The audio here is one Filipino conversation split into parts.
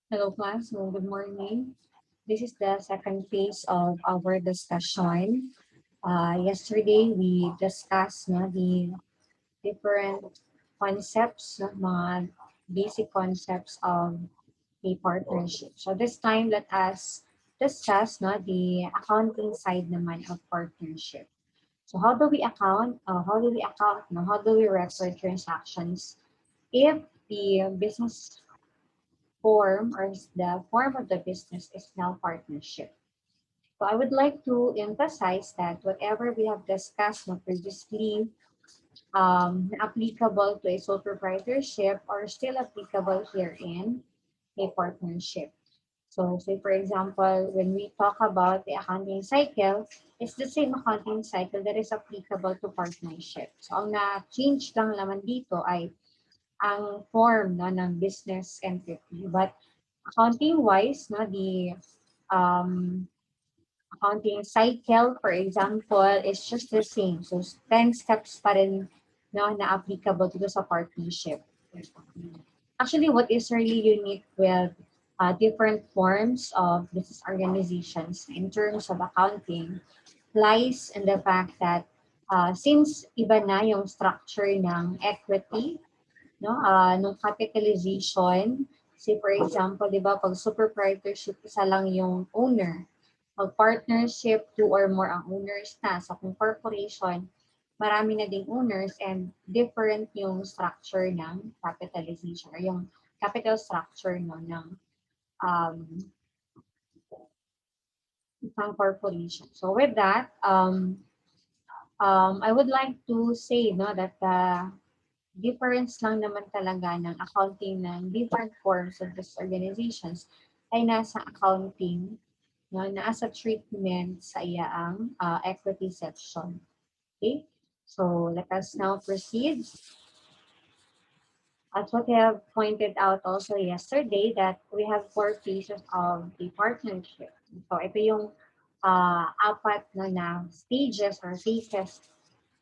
Hello, class. So, good morning. This is the second phase of our discussion. Yesterday, we discussed the different concepts, mga basic concepts of a partnership. So this time, let us discuss the accounting side naman of partnership. So how do we account? How do we account? No? How do we record transactions if the business form or the form of the business is now partnership? So I would like to emphasize that whatever we have discussed previously applicable to a sole proprietorship are still applicable here in a partnership. So say for example, when we talk about the accounting cycle, it's the same accounting cycle that is applicable to partnership. So ang na-change lang naman dito ay ang form ng business entity. But accounting-wise, the um, accounting cycle, for example, is just the same. So 10 steps pa rin na applicable dito sa partnership. Actually, what is really unique with different forms of business organizations in terms of accounting lies in the fact that since iba na yung structure ng equity, nung capitalization, say for example, di ba, pag superproprietorship, isa lang yung owner. Pag partnership, two or more ang owners na. So kung corporation, marami na ding owners and different yung structure ng capitalization or yung capital structure ng um, isang corporation. So with that, I would like to say that the difference lang naman talaga ng accounting ng different forms of these organizations ay nasa accounting, nasa treatment sa iyaang equity section. Okay? So let us now proceed. As what I have pointed out also yesterday that we have four phases of the partnership. So ito yung apat na stages or phases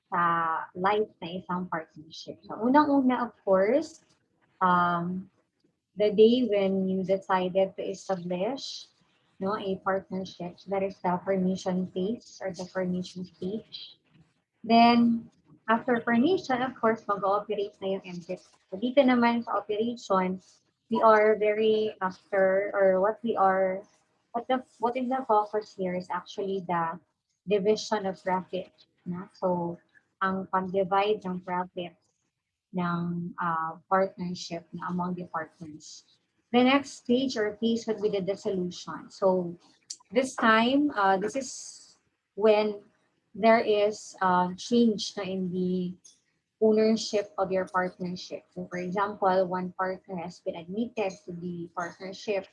sa life na isang partnership. So unang-una, of course, um, the day when you decided to establish a partnership. So that is the formation phase or the formation stage. Then, after formation, of course, mag-ooperate na yung entity. So dito naman sa operation, we are very after or what is the focus here is actually the division of profit. So, ang pag-divide ng profit ng partnership na among the partners. The next stage or phase would be the dissolution. So this time, this is when there is change na in the ownership of your partnership. So for example, one partner has been admitted to the partnership.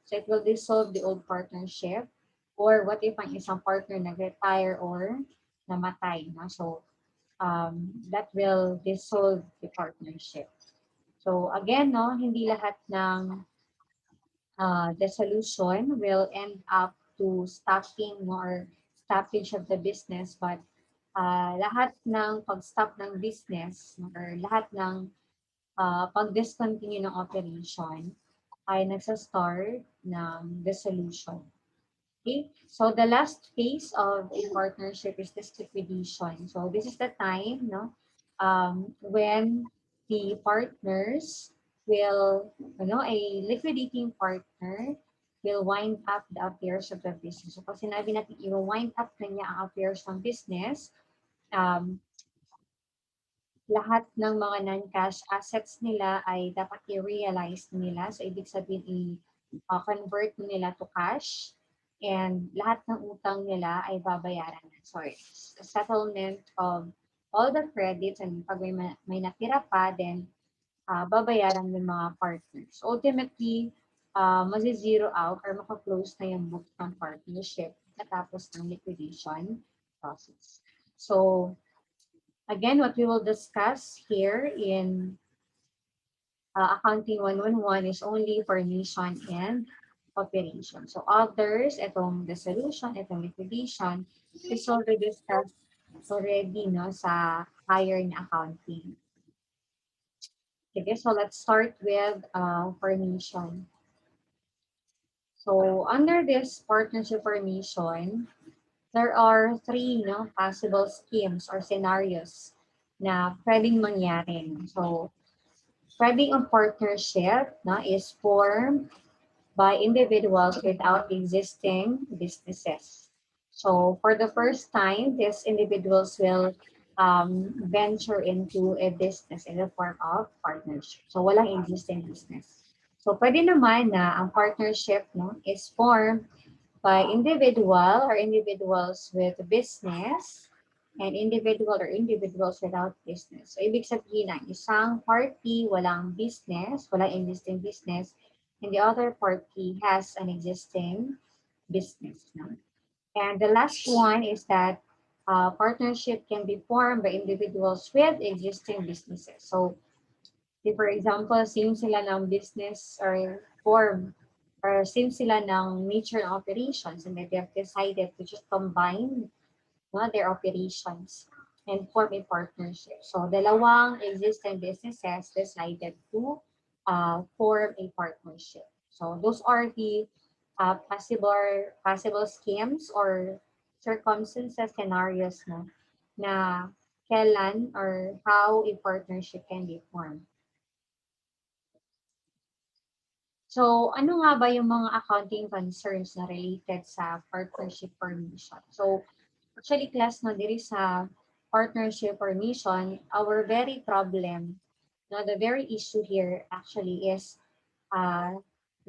So it will dissolve the old partnership. Or what if ang isang partner nag-retire or namatay. No? So that will dissolve the partnership. So again, hindi lahat ng dissolution will end up to stopping or stoppage of the business, but lahat ng pag-stop ng business or lahat ng pag-discontinue ng operation ay nagsa-start ng dissolution. Okay, so the last phase of a partnership is this liquidation. So this is the time, when the partners will, a liquidating partner will wind up the affairs of the business. So pag sinabi natin, i-wind up kanya ang affairs ng business, um, lahat ng mga non-cash assets nila ay dapat i-realize nila. So, ibig sabihin, i-convert nila to cash and lahat ng utang nila ay babayaran na. So, it's a settlement of all the credits and pag may natira pa, then babayaran ng mga partners. Ultimately, mazi-zero out or maka-close na yung book ng partnership katapos ng liquidation process. So, again, what we will discuss here in Accounting 111 is only formation and operation. So others, itong dissolution, itong liquidation, is already discussed already sa higher na accounting. Okay, so let's start with formation. So under this partnership formation, there are three possible schemes or scenarios na pwedeng mangyari. So, pwedeng ang partnership is formed by individuals without existing businesses. So, for the first time, these individuals will venture into a business in the form of partnership. So, walang existing business. So, pwede naman na ang partnership is formed by individual or individuals with business and individual or individuals without business. So, ibig sabihin na isang party walang business, walang existing business, and the other party has an existing business. No? And the last one is that partnership can be formed by individuals with existing businesses. So, for example, same sila ng business or form or same sila ng nature and operations and they have decided to just combine their operations and form a partnership. So, dalawang existing businesses decided to form a partnership. So, those are the possible schemes or circumstances, scenarios na kailan or how a partnership can be formed. So, ano nga ba yung mga accounting concerns na related sa partnership formation? So, actually, class, diri sa partnership formation, our very problem, the very issue here actually is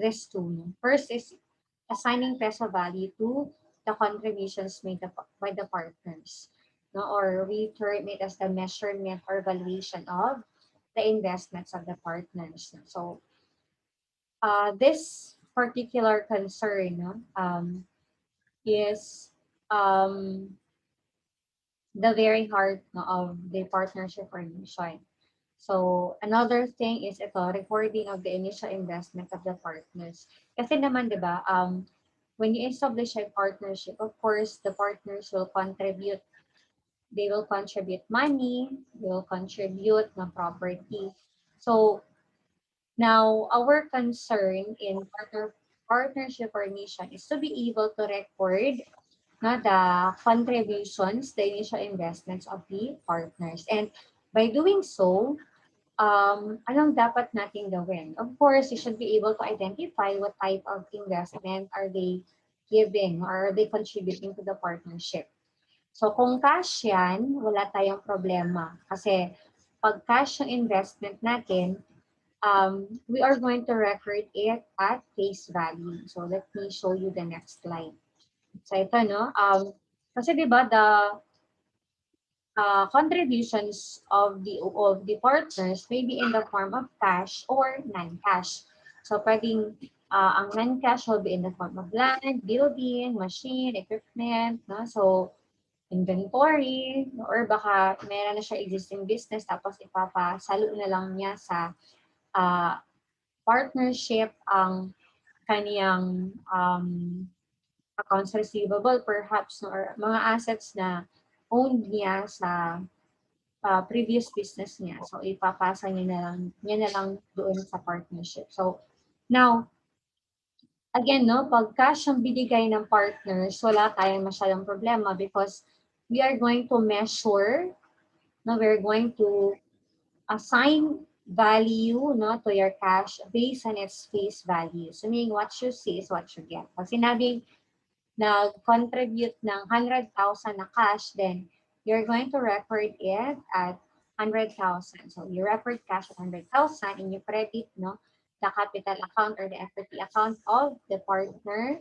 this two. First is assigning peso value to the contributions made by the partners. Or we term it as the measurement or valuation of the investments of the partners. So, this particular concern is the very heart of the partnership formation. So, another thing is ito, recording of the initial investment of the partners. Kasi naman, di ba, when you establish a partnership, of course, the partners will contribute. They will contribute money, they will contribute na property. So, now, our concern in partnership formation is to be able to record the contributions, the initial investments of the partners. And by doing so, anong dapat natin gawin? Of course, you should be able to identify what type of investment are they giving or are they contributing to the partnership. So kung cash yan, wala tayong problema. Kasi pag cash yung investment natin, we are going to record it at face value. So let me show you the next slide. So ito, kasi di ba the contributions of the partners may be in the form of cash or non-cash. So pwedeng ang non-cash will be in the form of land, building, machine, equipment, so inventory, or baka meron na siya existing business tapos ipapasalo na lang niya sa partnership ang kaniyang accounts receivable perhaps or mga assets na owned niya sa previous business niya. So ipapasa niya na lang doon sa partnership. So now, again, pag cash ang binigay ng partners, wala tayong masyadong problema because we are going to measure, we're going to assign value to your cash based on its face value. So meaning what you see is what you get. Pag sinabing nag-contribute ng 100,000 na cash, then you're going to record it at 100,000. So you record cash at 100,000 and you credit the capital account or the equity account of the partner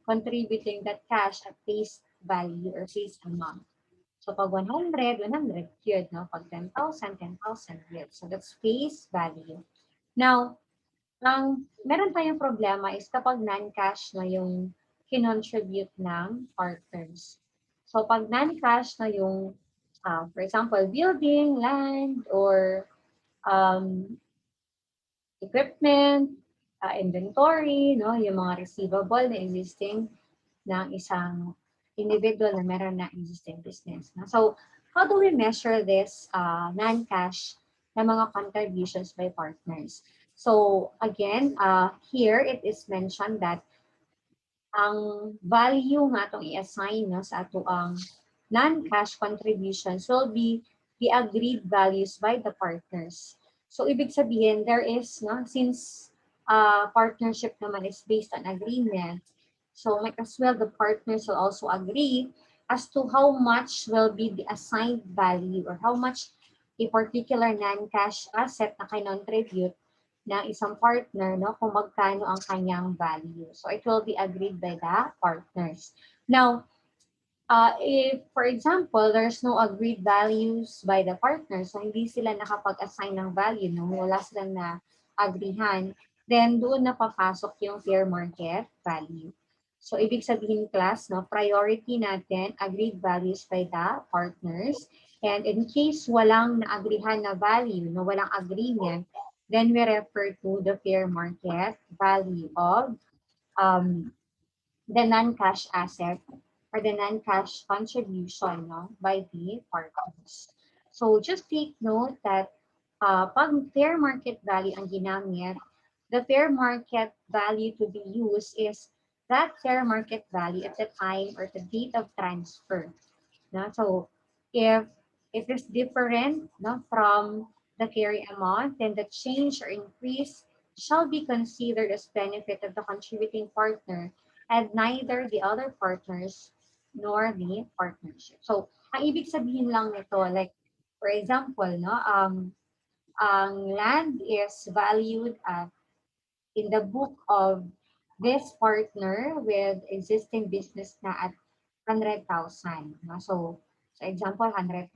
contributing that cash at face value or face amount. So pag 100, 100 yun, Pag 10,000, 10,000 yun. So that's face value. Now, ang meron tayong problema is kapag non-cash na yung kinontribute ng partners. So pag non-cash na yung, for example, building, land, or equipment, inventory, yung mga receivable na existing ng isang individual na meron na existing business. So, how do we measure this non-cash na mga contributions by partners? So, again, here it is mentioned that ang value nga itong i-assign no, sa ato ang non-cash contributions will be the agreed values by the partners. So, ibig sabihin, there is, no, since partnership naman is based on agreement, so might as well the partners will also agree as to how much will be the assigned value or how much a particular non-cash asset na kinontribute ng isang partner, no, kung magkano ang kanyang value. So, it will be agreed by the partners. Now, if, for example, there's no agreed values by the partners, so hindi sila nakapag-assign ng value, no, wala silang na-agreehan, then doon na papasok yung fair market value. So, ibig sabihin, class, no, priority natin, agreed values by the partners. And in case walang na-agreehan na value, no, walang agreement, then we refer to the fair market value of um, the non-cash asset or the non-cash contribution, no, by the partners. So just take note that pag fair market value ang ginamit, the fair market value to be used is that fair market value at the time or the date of transfer. No? So if it is different, no, from the carry amount, then the change or increase shall be considered as benefit of the contributing partner and neither the other partners nor the partnership. So, ang ibig sabihin lang nito, like, for example, no, ang land is valued at in the book of this partner with existing business na at 100,000. No? So, sa example, 100,000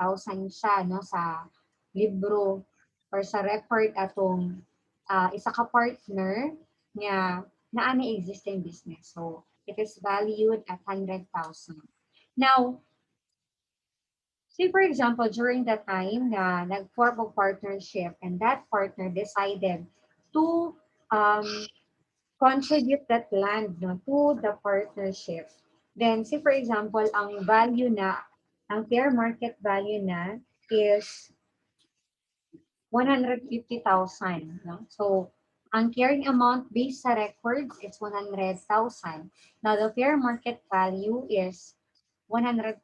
siya no, sa libro or sa record atong isa ka partner niya na may existing business. So, it is valued at 100,000. Now, say for example, during the time na nag-form of partnership and that partner decided to um, contribute that land no, to the partnership. Then, say for example, ang value na, ang fair market value na is 150,000. No? So, ang carrying amount based sa records is 100,000. Now, the fair market value is 150,000.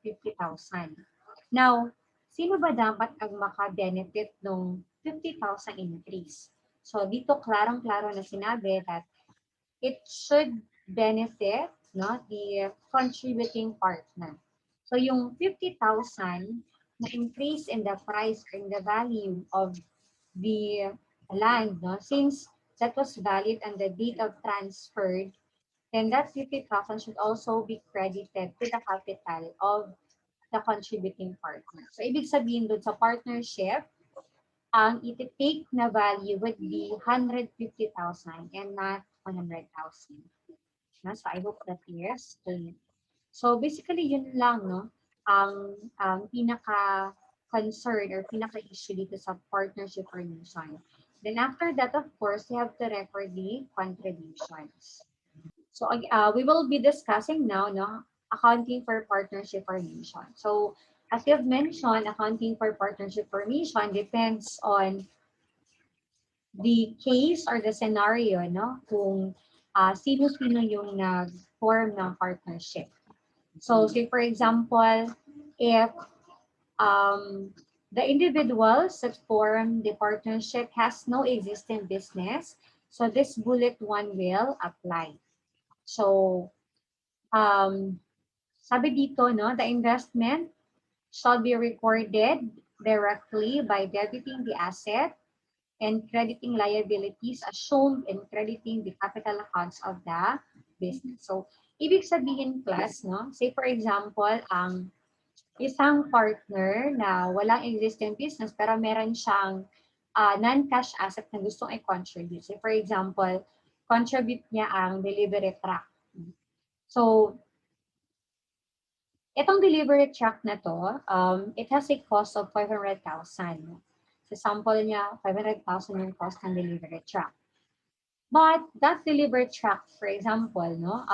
Now, sino ba dapat ang maka-benefit ng 50,000 increase? So, dito klarong-klaro na sinabi that it should benefit no, the contributing partner. So yung 50,000 na increase in the price or in the value of the land, no, since that was valid on the date of transferred, then that 50,000 should also be credited to the capital of the contributing partner. So ibig sabihin doon sa partnership, ang iti-take na value would be 150,000 and not 100,000. So I hope that is clear. So basically yun lang no ang pinaka concern or pinaka issue dito sa partnership formation. Then after that, of course, you have to record the contributions. So we will be discussing now no accounting for partnership formation. So as you have mentioned, accounting for partnership formation depends on the case or the scenario, no? Kung sino-sino yung nag-form ng partnership. So, say for example, if the individuals that form the partnership has no existing business, so this bullet one will apply. So, sabi dito, no, the investment shall be recorded directly by debiting the asset and crediting liabilities as shown in crediting the capital accounts of the business. So, ibig sabihin class, no? Say for example, ang isang partner na walang existing business pero meron siyang non-cash asset na gustong i-contribute. Say for example, contribute niya ang delivery truck. So, itong delivery truck na to, it has a cost of 500,000. Sa sample niya, 500,000 yung cost ng delivery truck. But that delivery truck, for example, no,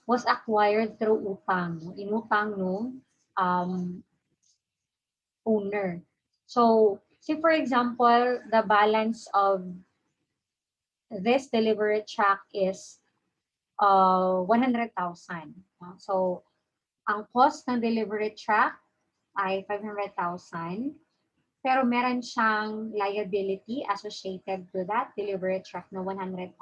was acquired through utang. Inutang nung owner. So, say for example, the balance of this delivery truck is 100,000. So, ang cost ng delivery truck ay 500,000. Pero meron siyang liability associated to that delivery truck na 100,000.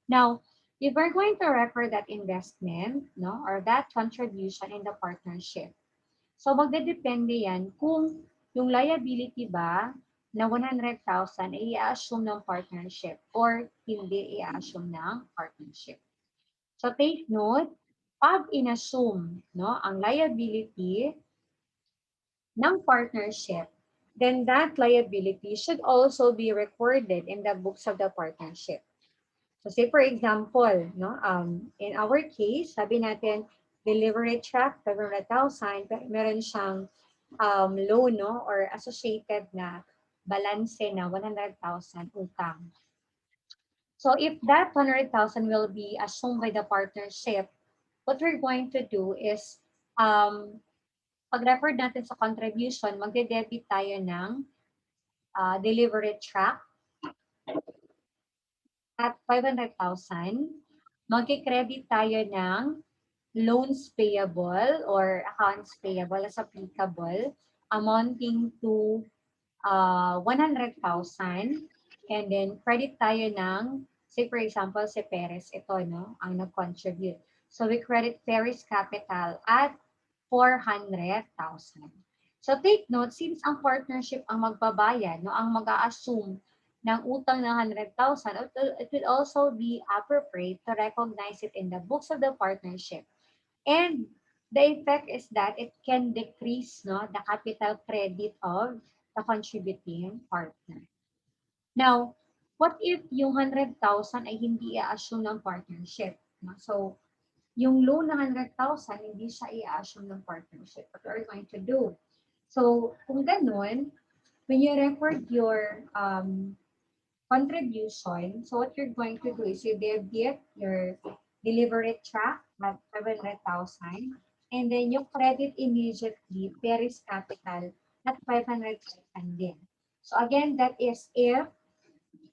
Now, if we're going to refer that investment, no, or that contribution in the partnership, so magdedepende yan kung yung liability ba na 100,000 ay i-assume ng partnership or hindi i-assume ng partnership. So take note, pag in-assume no, ang liability ng partnership, then that liability should also be recorded in the books of the partnership. So say for example, no, in our case, sabi natin, delivery truck, 500,000, pero meron siyang loan no, or associated na balance na 100,000 utang. So if that 100,000 will be assumed by the partnership, what we're going to do is, pag-record natin sa contribution, magde-debit tayo ng delivery truck at 500,000. Magki-credit tayo ng loans payable or accounts payable as applicable amounting to 100,000. And then credit tayo ng, say for example, si Perez, ito, no, ang nag-contribute. So we credit Perez capital at 400,000. So take note, since ang partnership ang magbabayad, no, ang mag-a-assume ng utang ng 100,000, it will also be appropriate to recognize it in the books of the partnership. And the effect is that it can decrease no, the capital credit of the contributing partner. Now, what if yung 100,000 ay hindi i-assume ng partnership? No? So, yung loan na 100,000, hindi siya i-assume ng partnership. What are you going to do? So, kung ganun, when you record your contribution, so what you're going to do is you debit your delivery truck at 700,000, and then you credit immediately Paris Capital at 500,000 din. So again, that is if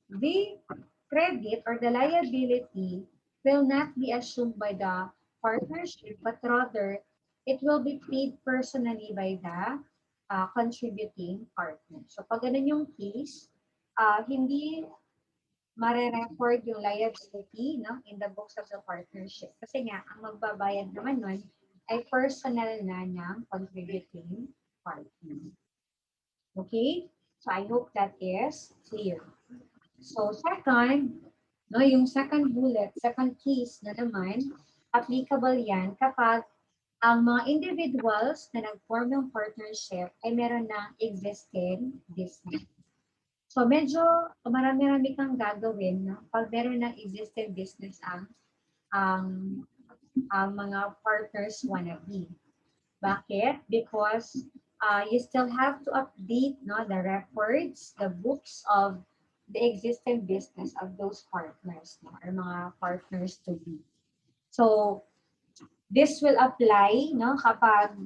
the credit or the liability will not be assumed by the partnership, but rather it will be paid personally by the contributing partner. So pag ganun yung case, hindi mare-record yung liability no, in the books of the partnership. Kasi nga, ang magbabayad naman nun ay personal na ng contributing partner. Okay? So I hope that is clear. So second, no, yung second bullet, second case na naman, applicable yan kapag ang mga individuals na nag-form ng partnership ay meron ng existing business. So medyo marami-rami kang gagawin no? Pag meron ng existing business ang mga partners wannabe. Bakit? Because you still have to update no, the records, the books of the existing business of those partners no, or mga partners to be. So this will apply no, kapag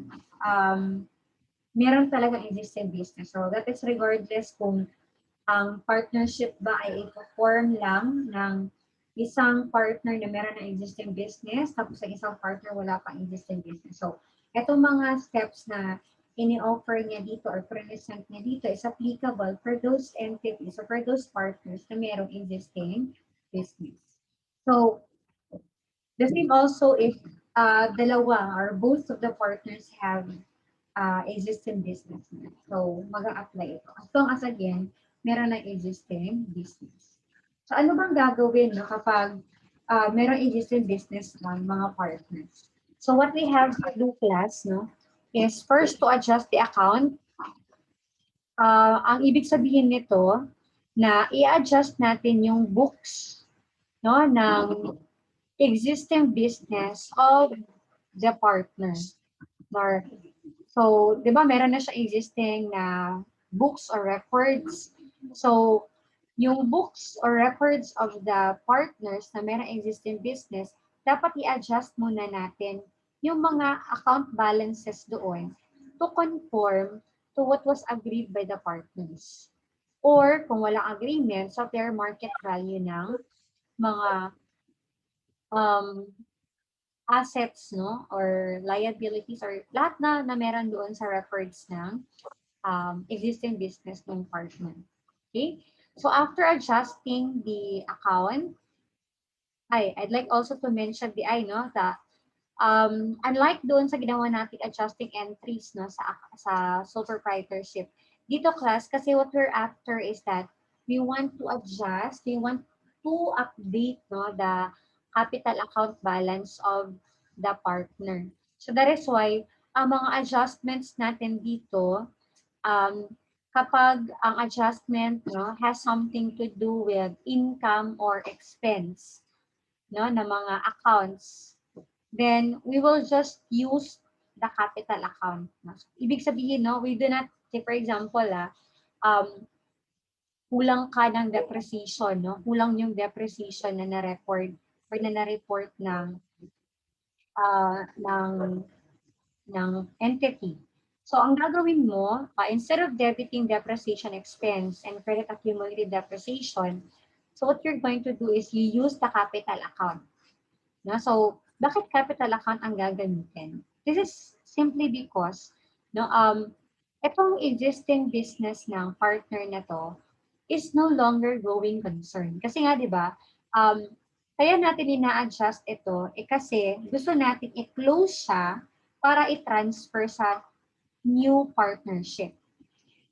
meron talagang existing business. So that is regardless kung ang partnership ba ay i-form lang ng isang partner na meron ng existing business, tapos ang isang partner wala pang existing business. So, etong mga steps na ini-offer niya dito or present niya dito is applicable for those entities or for those partners na merong existing business. So, the same also if dalawa or both of the partners have existing business. So, mag-a-apply ito. As long as again, meron ng existing business. So, ano bang gagawin no, kapag meron existing business ng mga partners? So, what we have to do, class, no, is first to adjust the account. Ang ibig sabihin nito, na i-adjust natin yung books no, ng existing business of the partner. So, di ba, meron na siya existing na books or records. So, yung books or records of the partners na meron existing business, dapat i-adjust muna natin yung mga account balances doon to conform to what was agreed by the partners. Or, kung walang agreement, sa fair market value ng mga um, assets, no? Or liabilities or lahat na meron doon sa records ng existing business ng partner. Okay? So after adjusting the account, I'd like also to mention the no, that unlike doon sa ginawa natin adjusting entries no sa sole proprietorship, dito class kasi what we're after is that we want to update no the capital account balance of the partner. So that is why ang mga adjustments natin dito um, kapag ang adjustment no has something to do with income or expense no na mga accounts, then we will just use the capital account. No? So, ibig sabihin, no, we do not, say for example, kulang ka ng depreciation, no? Kulang yung depreciation na na-record or na na-report ng ng entity. So, ang gagawin mo, instead of debiting depreciation expense and credit accumulated depreciation, so what you're going to do is you use the capital account. No? So, bakit capital account ang gagamitin? This is simply because no, itong existing business ng partner na to is no longer going concern. Kasi nga, di ba, kaya natin ina-adjust ito, kasi gusto natin i-close siya para i-transfer sa new partnership.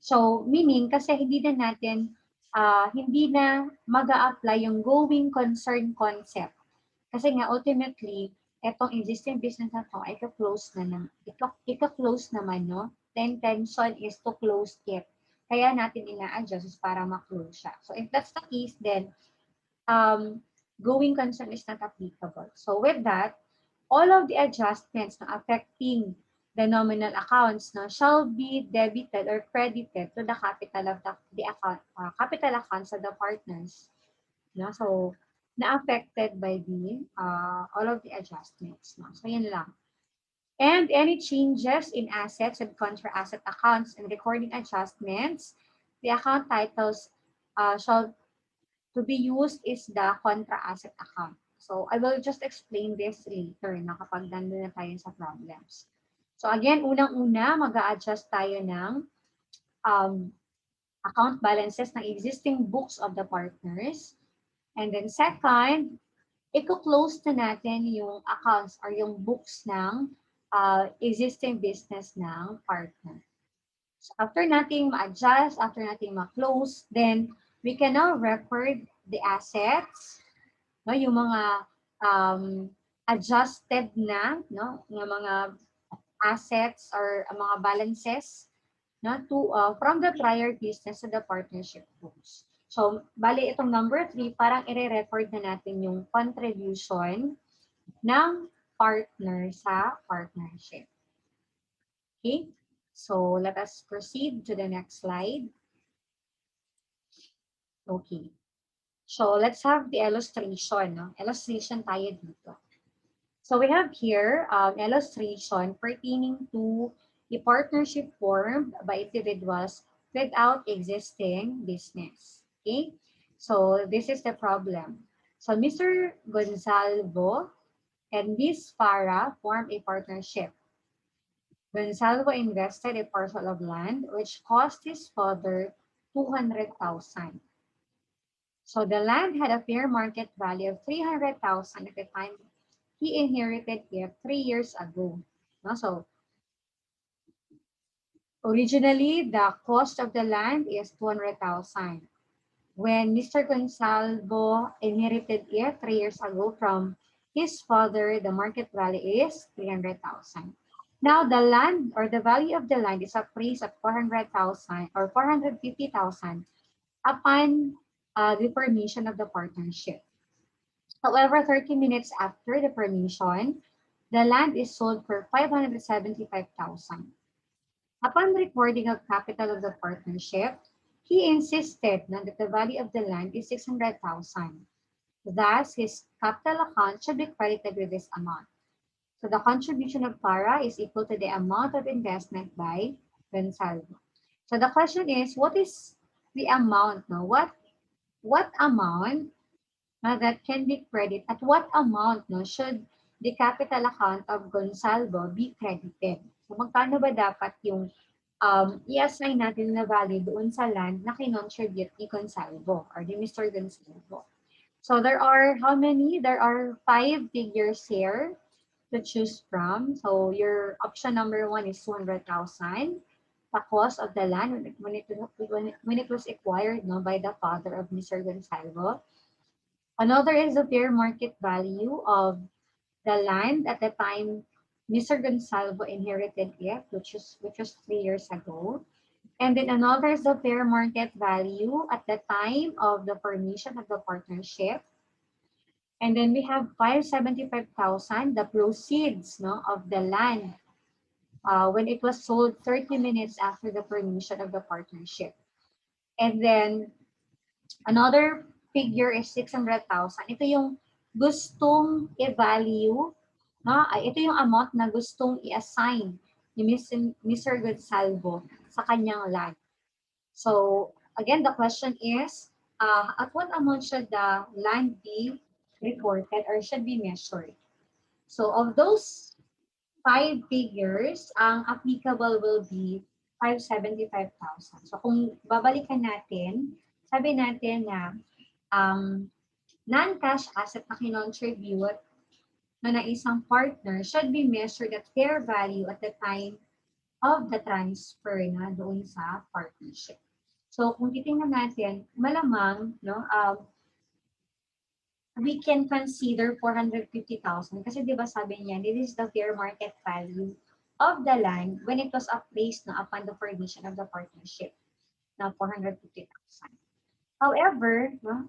So, meaning, kasi hindi na mag-a-apply yung going concern concept. Kasi nga, ultimately, etong existing business na to, ay ika-close naman, no? The intention is to close it. Kaya natin ina-adjust para ma-close siya. So, if that's the case, then going concern is not applicable. So, with that, all of the adjustments na affecting the nominal accounts no, shall be debited or credited to the capital of the account, capital accounts of the partners. No? So, na-affected by the all of the adjustments. No? So, yun lang. And any changes in assets and contra asset accounts and recording adjustments, the account titles shall to be used is the contra asset account. So, I will just explain this later na kapag nandun na tayo sa problems. So, again, unang-una, mag-a-adjust tayo ng account balances ng existing books of the partners. And then second, i-close na natin yung accounts or yung books ng existing business ng partner. So after nating ma-adjust, after nating ma-close, then we can now record the assets, no, yung mga adjusted na, no, yung mga assets or mga balances no, from the prior business to the partnership books. So, bali itong number 3, parang i-record na natin yung contribution ng partner sa partnership. Okay? So, let us proceed to the next slide. Okay. So, let's have the illustration. No? Illustration tayo dito. So, we have here illustration pertaining to a partnership formed by individuals without existing business. Okay? So, this is the problem. So, Mr. Gonzalvo and Miss Farah formed a partnership. Gonzalvo invested a parcel of land which cost his father 200,000. So, the land had a fair market value of 300,000 at the time he inherited it 3 years ago. No? So, originally, the cost of the land is 200,000. When Mr. Gonsalvo inherited it 3 years ago from his father, the market value is 300,000. Now, the land or the value of the land is appraised at 400,000 or 450,000 upon the permission of the partnership. However, 30 minutes after the permission, the land is sold for 575,000. Upon recording of capital of the partnership, he insisted that the value of the land is 600,000. Thus, his capital account should be credited with this amount. So the contribution of Para is equal to the amount of investment by Gonsalvo. So the question is, what is the amount? No? What amount that can be credited. At what amount no, should the capital account of Gonzalo be credited? So magkano ba dapat yung i-assign natin na value doon sa land na kinontribute ni Gonzalo or ni Mr. Gonzalo? So there are how many? There are 5 figures here to choose from. So your option number one is 200,000. The cost of the land when it was acquired no, by the father of Mr. Gonzalo. Another is the fair market value of the land at the time Mr. Gonzalo inherited it, which was 3 years ago. And then another is the fair market value at the time of the formation of the partnership. And then we have 575,000, the proceeds no, of the land when it was sold 30 minutes after the formation of the partnership. And then another figure is 600,000. Ito yung gustong i-value, no? Ito yung amount na gustong i-assign ni Mr. Gonzalo sa kanyang land. So, again, the question is, at what amount should the land be reported or should be measured? So, of those 5 figures, ang applicable will be 575,000. So, kung babalikan natin, sabi natin na non-cash asset na kinontribute na isang partner should be measured at fair value at the time of the transfer na doon sa partnership. So, kung titingnan natin, malamang, no, we can consider 450,000 kasi di ba sabi niya, this is the fair market value of the land when it was appraised na upon the formation of the partnership na 450,000. However, no,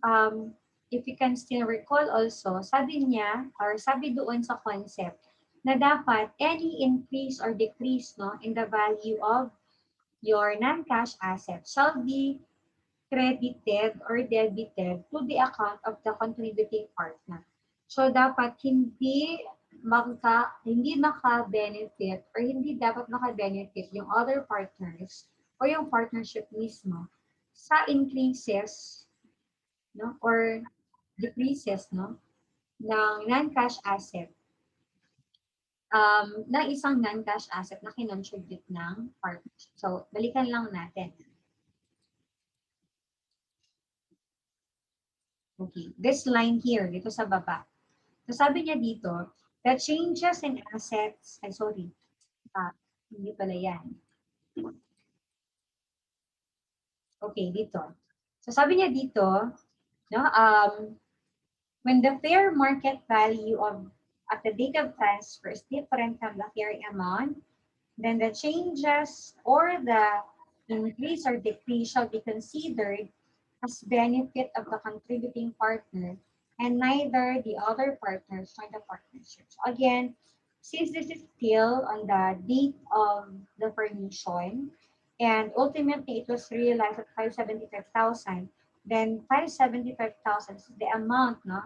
if you can still recall also, sabi niya or sabi doon sa concept na dapat any increase or decrease no, in the value of your non-cash asset shall be credited or debited to the account of the contributing partner. So dapat hindi maka-benefit or hindi dapat maka-benefit yung other partners or yung partnership mismo sa increases no or decreases no ng non-cash asset ng isang non-cash asset na kinontribute ng partnership. So balikan lang natin. Okay, this line here, dito sa baba. So sabi niya dito, the changes in assets, ay sorry, hindi pala yan. Okay, dito. So sabi niya dito, no, when the fair market value of at the date of transfer is different from the carrying amount, then the changes or the increase or decrease shall be considered as benefit of the contributing partner and neither the other partners nor the partnership. So again, since this is still on the date of the formation and ultimately it was realized at 575,000, then 575,000 is the amount, no?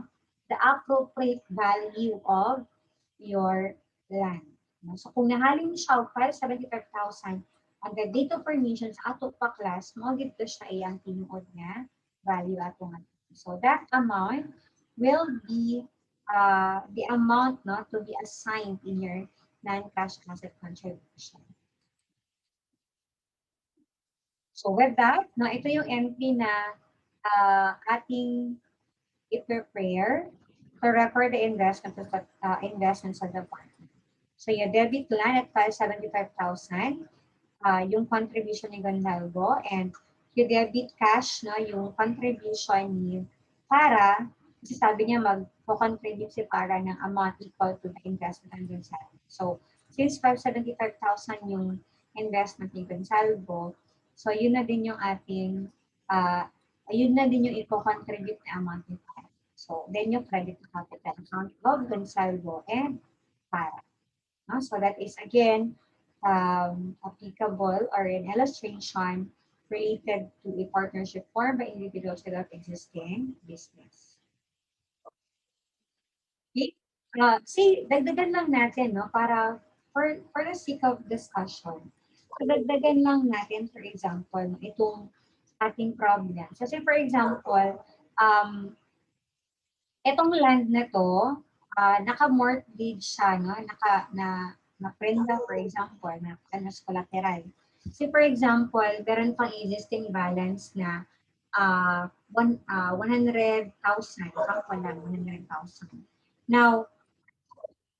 The appropriate value of your land. No? So kung nahalin siya 575,000 on the date of formation sa ato pa class, mo dito siya iyang tinuod nga value ato nga. So that amount will be the amount no, to be assigned in your non-cash asset contribution. So with that, no, ito yung entry na ating i-prepare to record the investments of the partner. So yung debit land at 575,000, yung contribution ni Gonzalo, and yung debit cash, no, yung contribution ni Para, kasi sabi niya mag-contribute si Para ng amount equal to the investment ng Gonzalo. So, since 575,000 yung investment ni Gonzalo, so yun na din yung ating, yun na din yung i-contribute na amount ni Para. So, then yung credit to capital account of Gonzalo and Para. So that is again applicable or an illustration related to a partnership formed by individuals without existing business. Okay? Dagdagan lang natin, no, para for the sake of discussion. So, dagdagan lang natin, for example, no, itong ating problem. So, say for example, Etong land na to, naka-mortgage siya, no? Na-prenda, for example, na as collateral. So for example, meron pang existing balance na 100,000. Ako lang, 100,000. Now,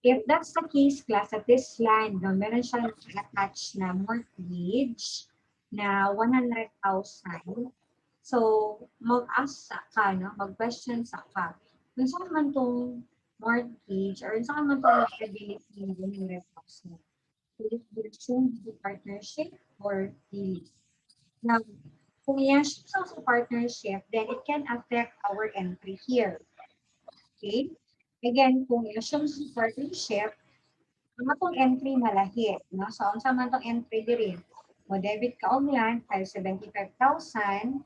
if that's the case, class, at this land, no, meron siyang attached na mortgage na 100,000. So, mag-ask ka, no? Mag-question ka. Kung saan man tong mortgage or saan man tong liability ng 100,000. Will it be assumed to partnership or lease? Now, kung yan siya sa partnership, then it can affect our entry here. Okay? Again, kung i-assume sa partnership, ano tong entry malahi, no? So, unsa man tong entry diri? Mo debit ka og land 575,000,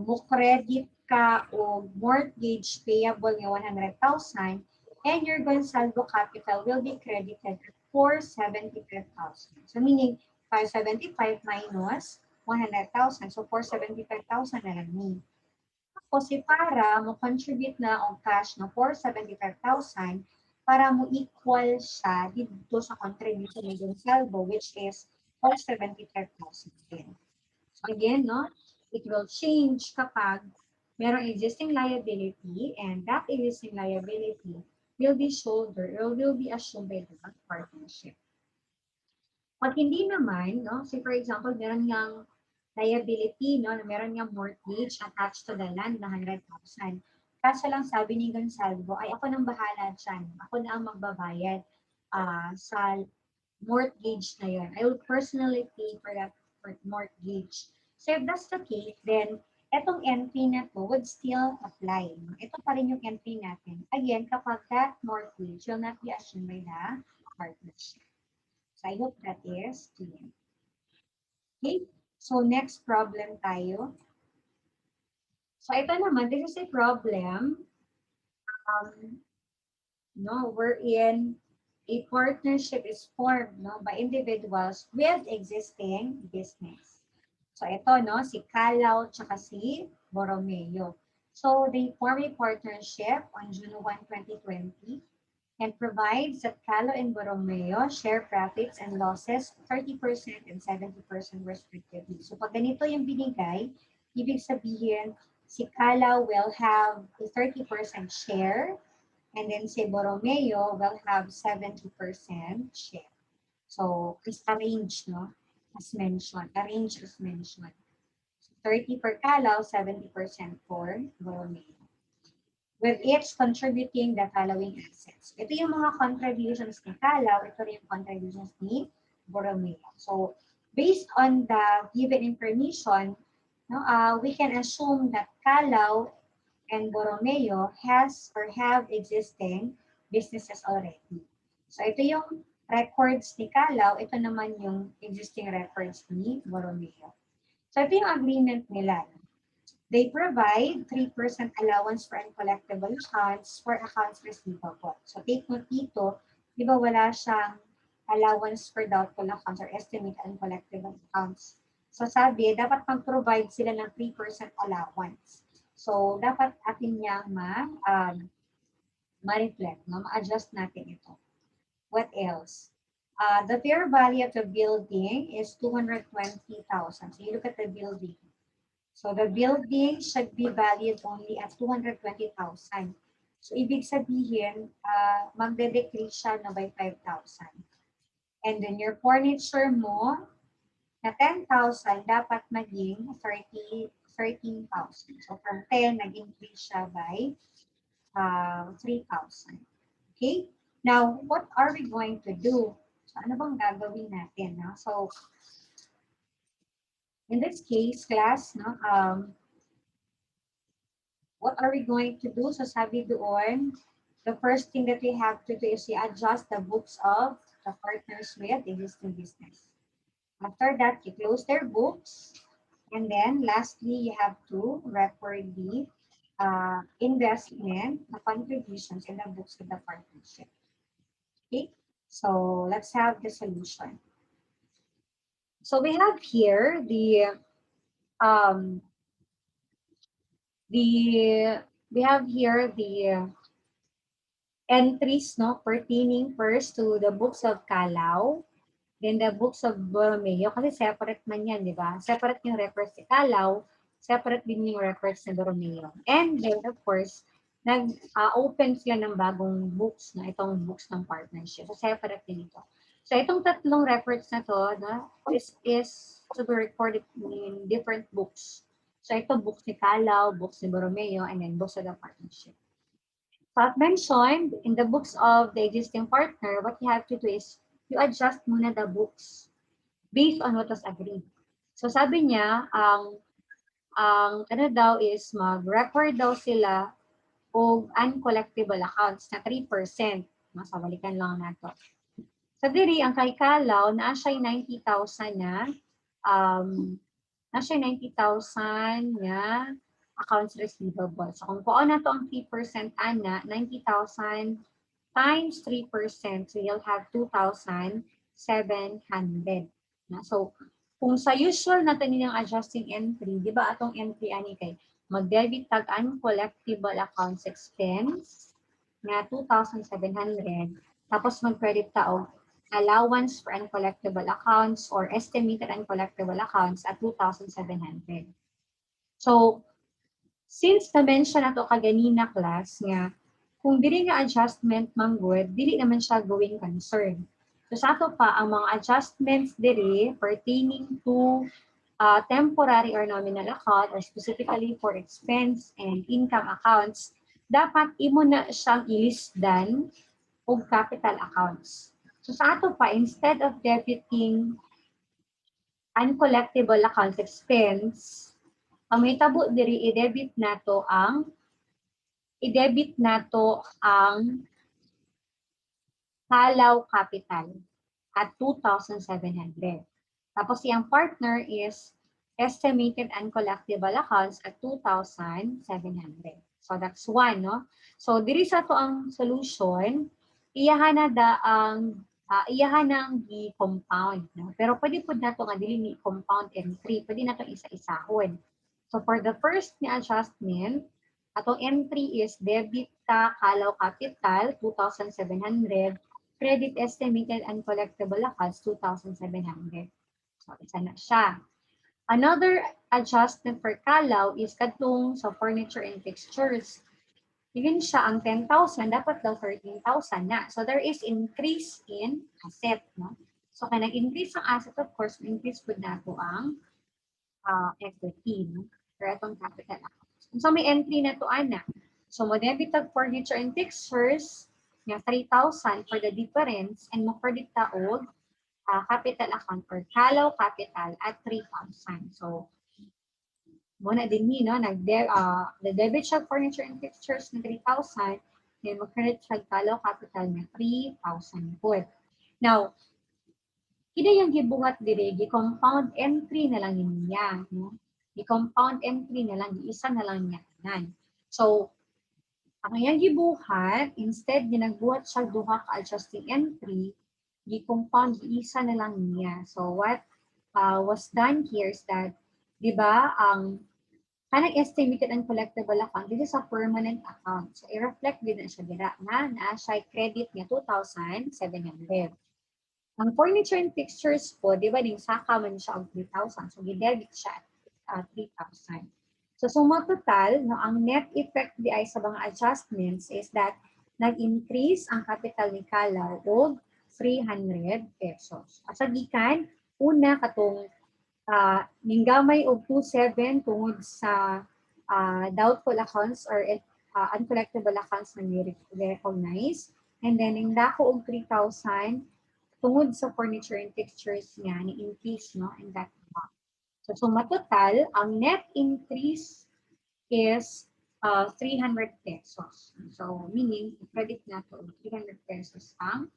mo credit ka o mortgage payable nga 100,000, and your Gonsalvo capital will be credited at 475,000. So, meaning 575 minus 100,000. So, 475,000 na lang ni. Tapos si para mo contribute na og cash na 475,000 para mo equal siya dito sa contribution ni Gonsalvo, which is 475,000 din. So again, no, it will change kapag merong existing liability, and that existing liability will be shouldered or will be assumed by the partnership. Pag hindi naman, no, say for example, meron ngang liability, no, meron ngang mortgage attached to the land na 100,000. Kaso lang sabi ni Gonsalvo, ay ako nang bahala dyan. Ako na ang magbabayad sa mortgage na yun. I will personally pay for that mortgage. So if that's the case, then etong entry na to would still apply. Ito pa rin yung entry natin. Again, kapag that mortgage will not be assumed by the partnership. So I hope that is clear. Okay, so next problem tayo. So ito naman, this is a problem no, wherein a partnership is formed, no, by individuals with existing business. So ito, no, si Calao tsaka si Borromeo. So they form a partnership on June 1, 2020 and provides that Calao and Borromeo share profits and losses 30% and 70% respectively. So pag ganito yung binigay, ibig sabihin si Calao will have a 30% share and then si Borromeo will have 70% share. So, is arranged, no? As mentioned, arranged as mentioned. So 30 for Calao, 70% for Borromeo. With each contributing the following assets. Ito yung mga contributions ni Calao, ito rin yung contributions ni Borromeo. So, based on the given information, no, we can assume that Calao and Borromeo has or have existing businesses already. So ito yung records ni Calao, ito naman yung existing records ni Borromeo. So ito yung agreement nila. They provide 3% allowance for uncollectible accounts for accounts receivable. So take note dito, di ba wala siyang allowance for doubtful accounts or estimate uncollectible accounts. So sabi, dapat mag-provide sila ng 3% allowance. So, dapat atin niyang ma-reflect, no? Ma-adjust natin ito. What else? The fair value of the building is 220,000. So, you look at the building. So, the building should be valued only at 220,000. So, ibig sabihin, magde-decrease siya na by 5,000. And then, your furniture mo, na 10,000, dapat maging 13,000. So from 10, nag-increase siya by 3,000. Okay? Now, what are we going to do? So ano bang gagawin natin? No? So, in this case, class, no, what are we going to do? So sabi doon, the first thing that we have to do is we adjust the books of the partners with existing business. After that, you close their books. And then lastly, you have to record the investment, the contributions in the books of the partnership. Okay, so let's have the solution. So we have here the we have here the entries, no, pertaining first to the books of Calao, then the books of Borromeo, kasi separate man yan, di ba? Separate yung records ni Calao, separate din yung records ni Borromeo. And then, of course, nag-open sila ng bagong books, na itong books ng partnership. So, separate din ito. So, itong tatlong records na to, no, is to be recorded in different books. So, ito books ni Calao, books ni Borromeo, and then books of the partnership. So, as mentioned, in the books of the existing partner, what you have to do is you adjust muna the books based on what was agreed. So, sabi niya, ang ano daw is mag-record daw sila o uncollectible accounts na 3%. Nasa balikan lang nato. Sa diri, ang kay Kalaw, na siya 90,000 na, na siya 90,000 na accounts receivable. So, kung kuon na to ang 3% ana, 90,000 times 3%, so you'll have 2,700. So, kung sa usual natin nilang adjusting entry, di ba atong entry ani kay mag-debit tag uncollectible accounts expense na 2,700, tapos mag-credit ta og allowance for uncollectible accounts or estimated uncollectible accounts at 2,700. So, since na-mention nato kaganina class nga, kung dili nga adjustment manggod, dili naman siya going concern. So sa ato pa, ang mga adjustments diri pertaining to temporary or nominal account or specifically for expense and income accounts, dapat imo na siyang ilisdan og capital accounts. So sa ato pa, instead of debiting uncollectible accounts expense, ang may tabo diri i-debit nato ang Calao capital at 2,700. Tapos yung partner is estimated uncollectible accounts at 2,700. So that's one, no? So diri sa to ang solution, iyahan na iyahan ng i-compound, no? Pero pwede po na to nga dili ni compound entry, pwede na to isa-isahon. So for the first ni adjustment, atong entry is debit ta Calao capital 2,700, credit estimated uncollectible accounts 2,700. So isa na siya. Another adjustment for Calao is katong sa furniture and fixtures. Yun siya ang 10,000, dapat daw 13,000 na. So there is increase in asset, no? So kaya nag-increase ang asset, of course, increase po na po ang equity, no? Or itong capital accounts. So may entry na to, ana. So mo debit ang furniture and fixtures nga 3,000 for the difference and mo credit ta og capital account or Calao capital at 3,000. So muna din ni no the debit siya furniture and fixtures na 3,000, then mo credit siya Calao capital na 3,000 po. Now, kini yung gibuhat diri gi-compound entry na lang niya, no? Gi-compound entry na lang, isa na lang niya tanan. So, ang iyang gibuhat, instead ginagbuhat siya duha ka adjusting entry, gi-compound isa na lang niya. So what was done here is that, di ba, ang kanang estimated and collectible account, this is a permanent account. So i-reflect din na siya dira na siya credit niya 2,700. Ang furniture and fixtures po, di ba, din saka man siya og 3,000. So gi-debit siya at 3,000. So, suma total, no, ang net effect di ay sa mga adjustments is that nag-increase ang capital ni Calao og 300 pesos. At sa gikan, una katong ninggamay og 27 tungod sa doubtful accounts or uncollectible accounts na ni-recognize. And then, yung dako og 3,000 tungod sa furniture and fixtures niya ni-increase, no, in that amount. So, suma total, ang net increase is 300 pesos. So, meaning, credit na to 300 pesos ang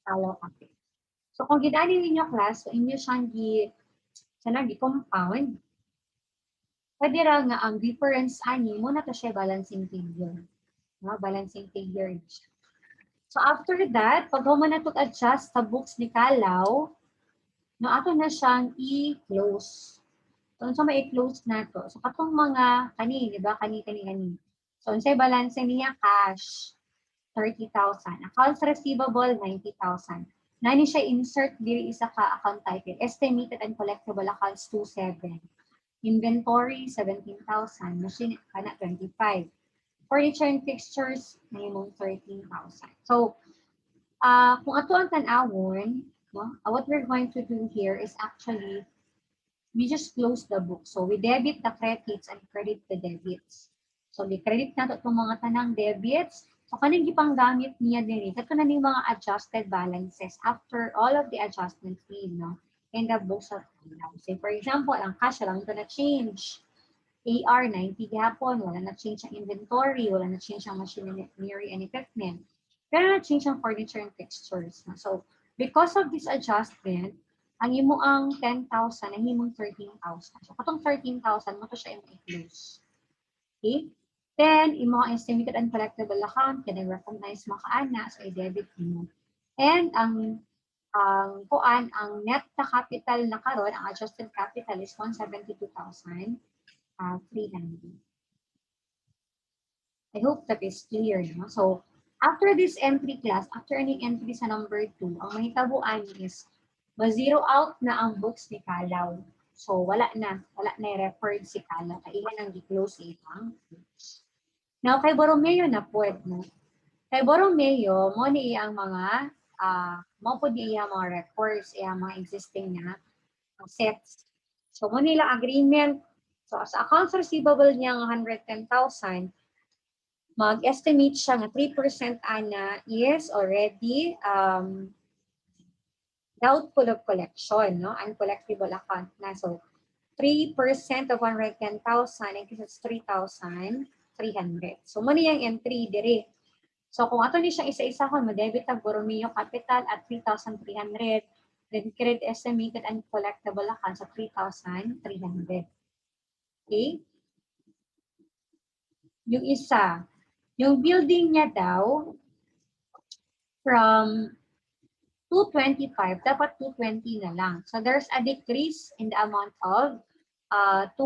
Calao capital. So, kung gidali ninyo class, so inyo siyang gi-compound, pwede ra nga ang difference ani mo na to siya balancing figure. No? Balancing figure siya. So, after that, pag mo na to adjust sa books ni Calao, no, ato na siyang i-close. So, may i-close na to. So, katong mga kani, di ba? Kani. So, unsay balance niya? Cash, 30,000. Accounts receivable, 90,000. Nani siya insert diri isa ka account title. Estimated and collectible accounts, 27. Inventory, 17,000. Machine, kana 25. Furniture and fixtures, minimum 13,000. So, kung ato ang tanawon, no, what we're going to do here is actually, we just close the book. So, we debit the credits and credit the debits. So, we credit na itong mga tanang debits. So, kaning gipanggamit niya din, ito na yung mga adjusted balances after all of the adjustments made, no, in the books of accounts. So, for example, ang cash, lang ito na change. AR, 90 gihapon, wala na change ang inventory, wala na change ang machinery and equipment. Pero na change ang furniture and fixtures. No? So, because of this adjustment, ang imo ang 10,000, ang imong 13,000. So, katong 13,000 mo to siya i-close. Okay? Then, imo ang estimated and collectible account, can recognize mo kaana, so i-debit mo. And ang net na capital na karon, ang adjusted capital is 172,300. I hope that is clear. No? So, after this entry class, after any entry sa number 2, ang mahitabuan is ma-zero out na ang books ni Kalaw. So, wala na i-record si Kalaw. Kailan ang di-close itang books. Now, kay Borromeo na pwede. No? Kay Borromeo, mo ni ang mga, mo po di iya mga records, iya mga existing na sets. So, mo nila agreement. So, as accounts receivable niya ng 110,000, mag-estimate siya nga 3% ana is already doubtful of collection, no? Uncollectible account na. So, 3% of 110,000 and it's 3,300. So, muna yung entry dire. So, kung ato ni siyang isa-isa kon, ma-debit ang Borromeo capital at 3,300, then credit estimated and collectible account sa 3,300. Okay? Yung isa, yung building niya daw, from 225, dapat 220 na lang. So there's a decrease in the amount of 5,000,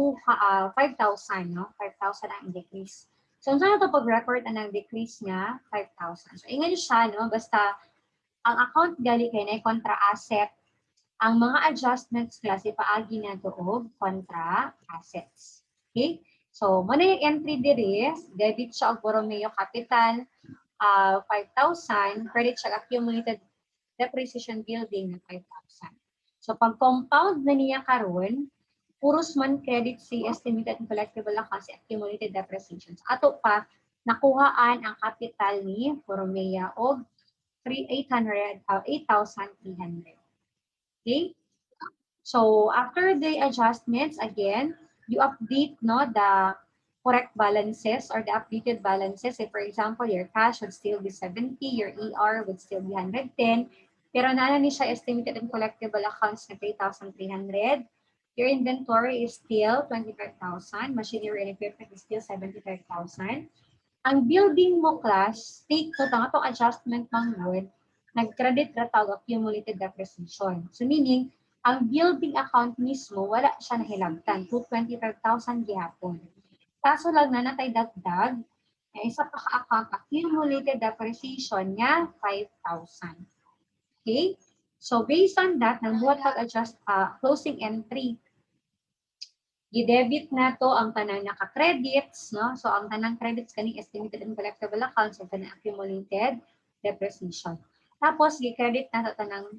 no? 5,000 ang decrease. So saan ito pag-record ang decrease niya? 5,000. So ingan siya, no? Basta ang account gali kay na kontra asset, ang mga adjustments klase paagi na doog kontra assets. Okay? So, muna yung entry diri, debit siya og Borromeo capital, 5,000, credit siya accumulated depreciation building ng 5,000. So, pag compound na niya karon, puros man credit si estimated and collectible accounts accumulated depreciations. Ato pa, nakuhaan ang capital ni Borromeo og 8,300. Okay? So, after the adjustments, again, you update the correct balances or the updated balances. If, for example, your cash would still be 70, your ER would still be 110, pero nana ni siya estimated and collectible accounts na 3,300. Your inventory is still 25,000. Machinery and equipment is still 75,000. Ang building mo class, take note ang atong adjustment ng wood, nag-credit ra tawag accumulated depreciation. So meaning, ang building account mismo, wala siya nahilabtan. 225,000 gihapon. Kaso lang na natay dagdag, na isa pa ka-account accumulated depreciation niya, 5,000. Okay? So based on that, nagbuhat pag-adjust closing entry. I-debit na to ang tanang naka-credits, no? So ang tanang credits kaning estimated and collectible accounts and tanang accumulated depreciation. Tapos i-credit na to tanang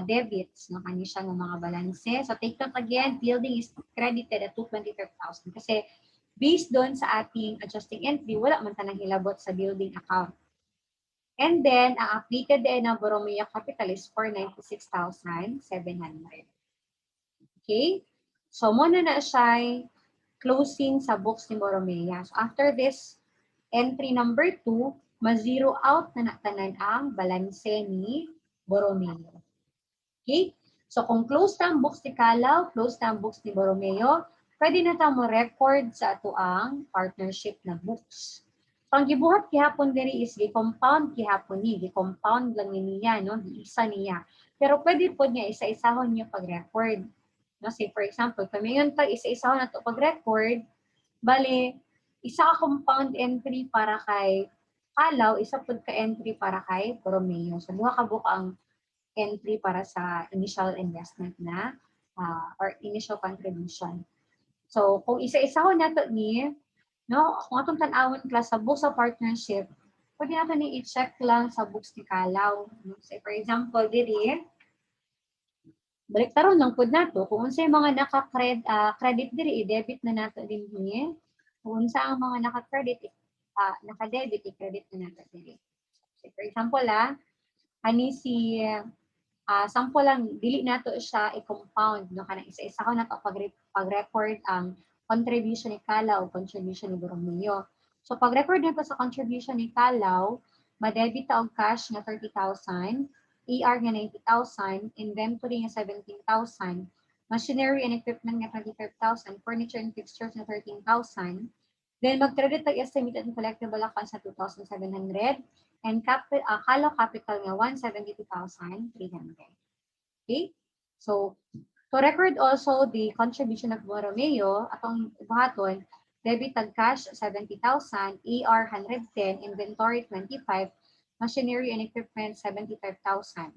debits, no? Kani siya ng mga balanse. So take note again, building is credited at 225,000 kasi based doon sa ating adjusting entry, wala man tanang hilabot sa building account. And then, ang updated din ng Borromeo capital is 496,700. Okay? So, muna na siya closing sa books ni Borromeo. So, after this entry number 2, ma-zero out na natanan ang balanse ni Borromeo. Okay? So, kung close na ang books ni Calaw, close na ang books ni Borromeo, pwede na tayo mo-record sa ato ang partnership na books. So, ang gibuhat kihapon diri is gi-compound kihapon ni, gi-compound lang niya, no? Gi-isa niya. Pero pwede po niya isa-isahon niyo pag-record. No, say for example, kami yun tag isa-isahon na ito pag-record, bali, isa ka compound entry para kay Kalaw, isa pud ka entry para kay Borromeo. So duha ka buka ang entry para sa initial investment na or initial contribution. So kung isa-isa ko nato ni, no, kung atong tan-awon class sa books of partnership, pwede nato ni i-check lang sa books ni Kalaw. So for example, diri, balik taron lang pud nato kung unsay mga naka-credit diri, i-debit na nato din ni. Kung unsa ang mga naka-credit, naka-debit, i-credit na nato diri. So, for example, ani si sample lang, dili nato siya i-compound, no, kanang isa-isa ko nato pag-record ang contribution ni Kalaw o contribution ni Borromeo. So pag-record nato sa contribution ni Kalaw, ma-debit ta og cash nga 30,000, ER nga 90,000, inventory nga 17,000, machinery and equipment nga 25,000, furniture and fixtures nga 13,000. Then mag-credit tag estimated and collectible accounts na 2,700 and Kalaw capital nga 172,300. Okay? So, to record also the contribution of Borromeo, atong buhaton, debit tag cash 70,000, ER 110, inventory 25, machinery and equipment 75,000.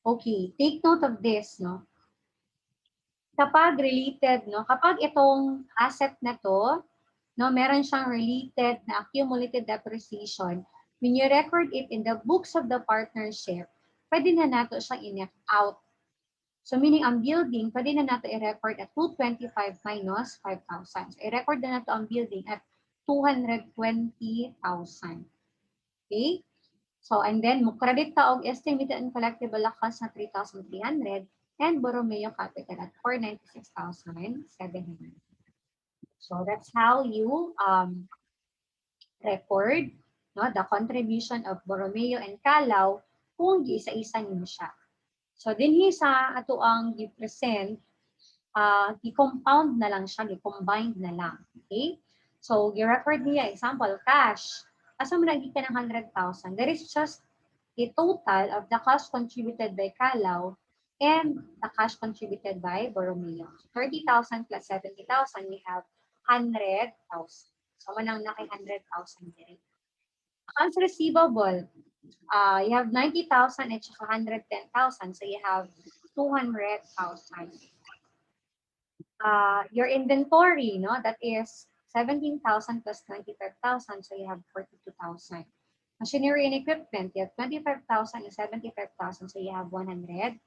Okay, take note of this, no? Kapag related, no, kapag itong asset na to, no, meron siyang related na accumulated depreciation, when you record it in the books of the partnership, pwede na nato siyang i-net out. So meaning ang building, pwede na nato i-record at 225 minus 5,000. So i-record na nato ang building at 220,000. Okay? So and then mo credit ta og estimated and collectible accounts na 3,300 and Borromeo capital at 496,700. So that's how you record, no, the contribution of Borromeo and Kalaw kung giisa-isa nimo siya. So dinhi sa ato ang gi-present, i-compound na lang siya, i-combined na lang. Okay? So gi-record niya example cash. Asa mo naging ka ng 100,000? There is just a total of the cash contributed by Kalaw and the cash contributed by Borromeo. 30,000 plus 70,000, we have 100,000. So manang naki 100,000 direct. Accounts receivable, you have 90,000 at saka 110,000, so you have 200,000. Your inventory, no, that is 17,000 plus 25,000, so you have 42,000. Machinery and equipment, you have 25,000 and 75,000, so you have 100,000.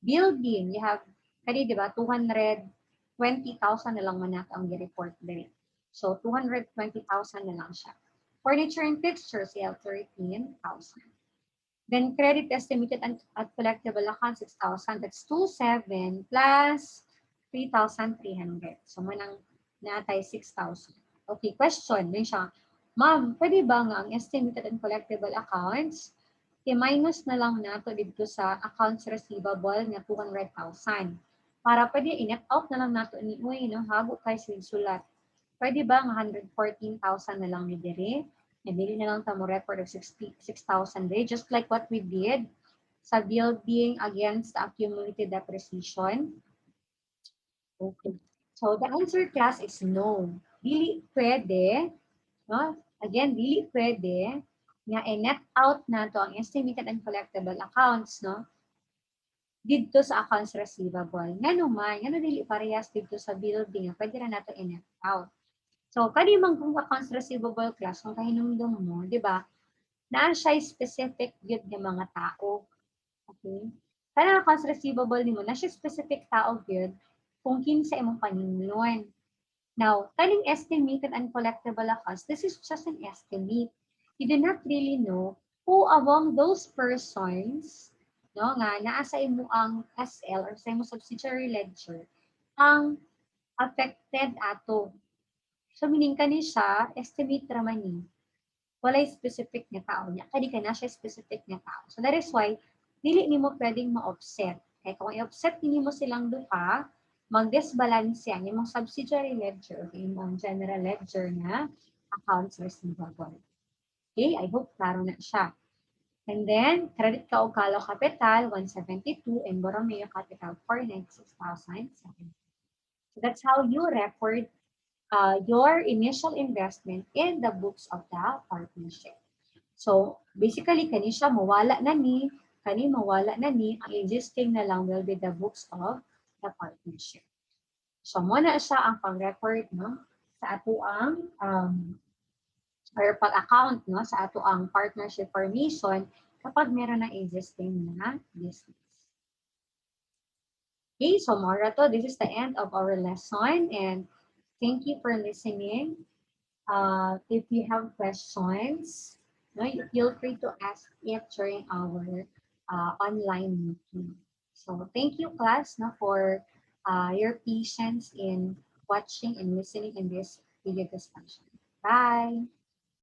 Building, you have, kani di ba, 220,000 na lang man ang i-report din. So 220,000 na lang siya. Furniture and fixtures, you have 13,000. Then credit estimated at collectible account 6,000. That's 27 plus 3,300. So manang natay 6,000. Okay, question din siya. Ma'am, pwede ba nga ang estimated and collectible accounts i-minus na lang nato dito sa accounts receivable nga 200,000. Para pwede i-net out na lang nato ni uy, no, hago kay sulat. Pwede ba nga 114,000 na lang ni dire? Nabili na lang tamo record of 6,000 day, just like what we did sa building against the accumulated depreciation. Okay. So the answer, class, is no. Dili pwede, no? Again, dili pwede nga i-net out na to ang estimated and collectible accounts, no? Dito sa accounts receivable. Nga naman, nga dili parehas dito sa building, pwede na nato i-net out. So, kani man kung accounts receivable, class, kung kahinumdum mo, di ba, na siya specific gyud nga mga tao. Okay? Kaya accounts receivable nimo na siya specific tao gyud kung kinsa imong paninulon. Now, kaning estimated and collectible accounts, this is just an estimate. You do not really know who among those persons, no, nga naa sa imo ang SL or sa imo subsidiary ledger ang affected ato. So meaning kani siya estimate ra man ni. Walay specific nga tao niya. Kani kana siya specific nga tao. So that is why dili nimo pwedeng ma-offset. Kaya kung i-offset nimo silang duha, mag-disbalance yan yung subsidiary ledger, yung general ledger na accounts receivable. Okay, I hope klaro na siya. And then, credit ka o Kalaw capital, 172, and Borromeo capital, 496,007. So that's how you record your initial investment in the books of the partnership. So, basically, kani siya mawala na ni, kani mawala na ni, ang existing na lang will be the books of the partnership. So, muna siya ang pang-record no, sa ato ang or pag-account no, sa ato ang partnership formation kapag meron na existing na business. Okay, so Mara to, this is the end of our lesson and thank you for listening. If you have questions, no, feel free to ask it during our online meeting. So thank you class no, for your patience in watching and listening in this video discussion. Bye.